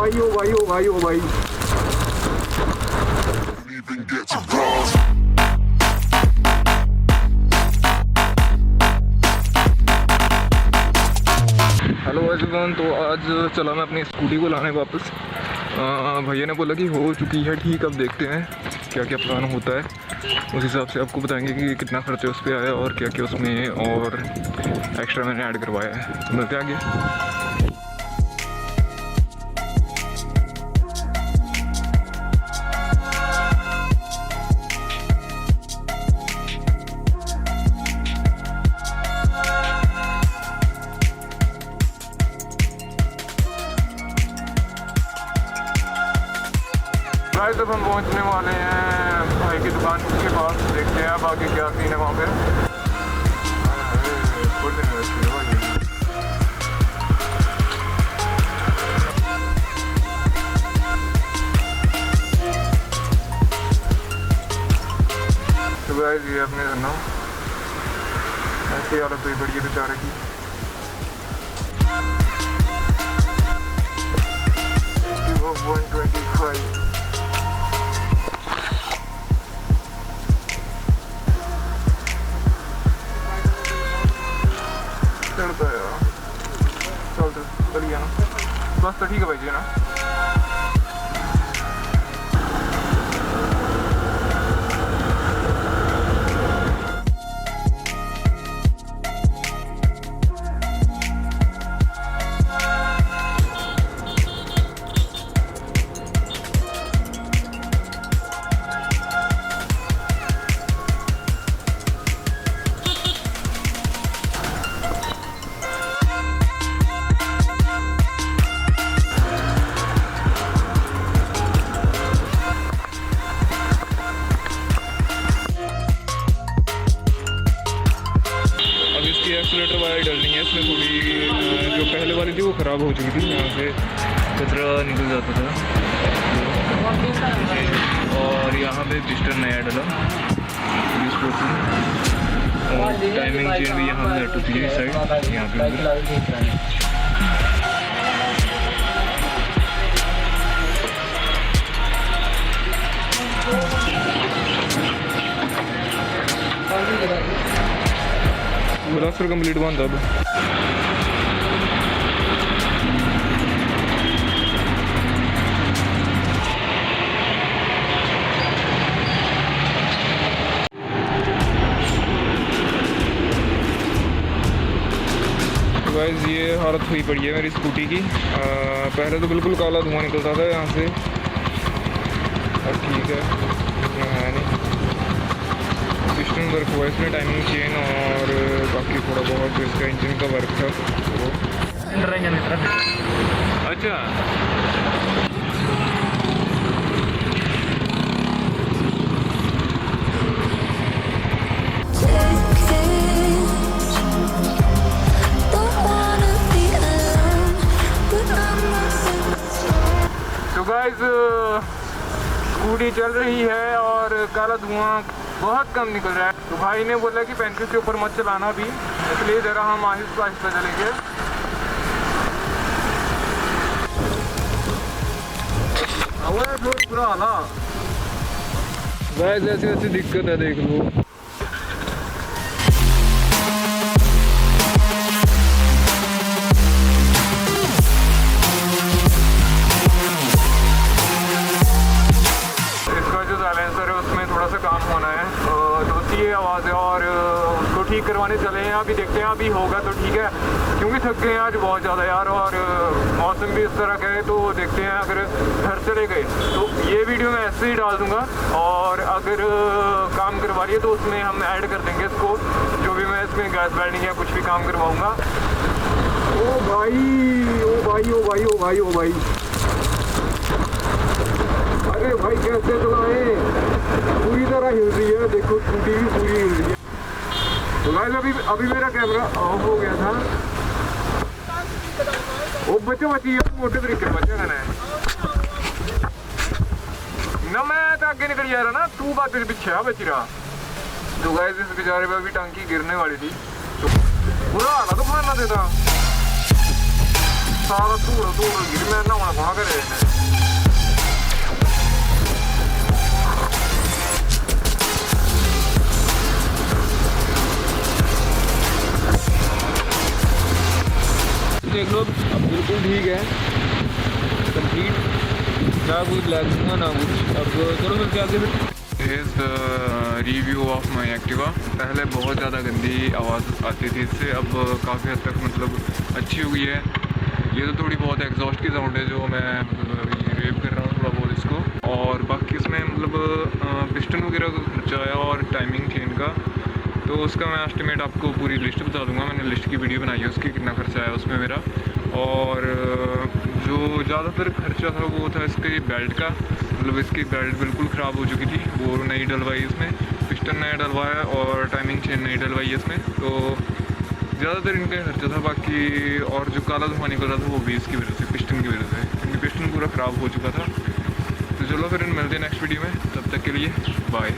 भाई ओ भाई ओ भाई ओ भाई। हेलो एवरीवन, तो आज चला मैं अपनी स्कूटी को लाने वापस। भैया ने बोला कि हो चुकी है ठीक, अब देखते हैं क्या क्या प्लान होता है, उस हिसाब से आपको बताएंगे कि कितना खर्चा उस पर आया और क्या क्या उसमें और एक्स्ट्रा मैंने ऐड करवाया है। तो मिलते हैं आगे। गाइस अब हम पहुंचने वाले हैं भाई की दुकान के पास, देखते हैं अब आगे क्या सीन है वहाँ पे। तो गाइस ये अपने धरना ऐसी हालत हुई बड़ी बेचारे की। वो 125 चलता है यार, चल गया ना, बस तो ठीक है भाई जी ना। एक्सीलेटर वायर डलनी है इसमें थोड़ी, जो पहले वाली थी वो ख़राब हो चुकी थी, यहाँ से कचरा निकल जाता था। और यहाँ पे पिस्टन नया डला और टाइमिंग चेन भी यहाँ सेट होती है इस साइड, यहाँ पे बिलासपुर कंप्लीट बंद अब। गाइस ये हालत हुई पड़ी है मेरी स्कूटी की। पहले तो बिल्कुल काला धुआं निकलता था यहाँ से, अब ठीक है, इतना है नहीं। पिस्टन वर्क हुआ इसमें, टाइमिंग चेन और बाकी थोड़ा बहुत जो इसका इंजन का वर्क था वो। अच्छा तो गाइस स्कूटी चल रही है और काला धुआं बहुत कम निकल रहा है। तो भाई ने बोला कि 35 के ऊपर मत चलाना भी, इसलिए ज़रा हम आहिस्ता आहिस्ता चलेंगे। पूरा आला वैसे ऐसी ऐसी दिक्कत है, देख लो। काम होना है तो उसकी ये आवाज़ है और उसको ठीक करवाने चले हैं। अभी देखते हैं, अभी होगा तो ठीक है, क्योंकि थक गए हैं आज बहुत ज़्यादा यार, और मौसम भी इस तरह का है। तो देखते हैं, अगर घर चले गए तो ये वीडियो मैं ऐसे ही डाल दूँगा, और अगर काम करवा लिए तो उसमें हम ऐड कर देंगे इसको, जो भी मैं इसमें गैस वेल्डिंग या कुछ भी काम करवाऊँगा। ओ भाई ओ भाई ओ भाई ओ भाई ओ भाई, अरे भाई कैसे चलाए, पूरी तरह हिल रही है, देखो स्कूटी भी पूरी हिल रही है। तो गाइस अभी मेरा कैमरा ऑफ हो गया था। वो बच्चों बची है मोटे तरीके बच्चे है ना, मैं तो आगे निकल जा रहा ना, तू बात पीछे है बची रहा। तो गाइस इस बेचारे पे अभी टांकी गिरने वाली थी, तो बुरा हाल तो मारना देता। सारा धूड़ गिर मैं नहाना पौना घरे ने। देख लो अब बिल्कुल ठीक है, कंप्लीट, ना कुछ ब्लैक हुआ ना कुछ। अब चलो फिर क्या is the review of my Activa. पहले बहुत ज़्यादा गंदी आवाज़ आती थी इससे, अब काफ़ी हद तक मतलब अच्छी हो गई है। ये तो थोड़ी बहुत एग्जॉस्ट की साउंड है जो मैं मतलब ये रेव कर रहा हूँ थोड़ा बहुत इसको। और बाकी इसमें मतलब पिस्टन वगैरह का खर्चा आया और टाइमिंग चेन का, तो उसका मैं एस्टिमेट आपको पूरी लिस्ट बता दूंगा। मैंने लिस्ट की वीडियो बनाई है उसकी, कितना खर्चा आया उसमें मेरा। और जो ज़्यादातर खर्चा था वो था इसके बेल्ट का, मतलब इसकी बेल्ट बिल्कुल ख़राब हो चुकी थी, वो नई डलवाई इसमें, पिस्टन नया डलवाया और टाइमिंग चेन नई डलवाई इसमें। तो ज़्यादातर इनका खर्चा था। बाकी और जो काला धुआं निकल रहा था वो भी इसकी वजह से, पिस्टन की वजह से, क्योंकि पिस्टन पूरा ख़राब हो चुका था। तो चलो फिर मिलते हैं नेक्स्ट वीडियो में, तब तक के लिए बाय।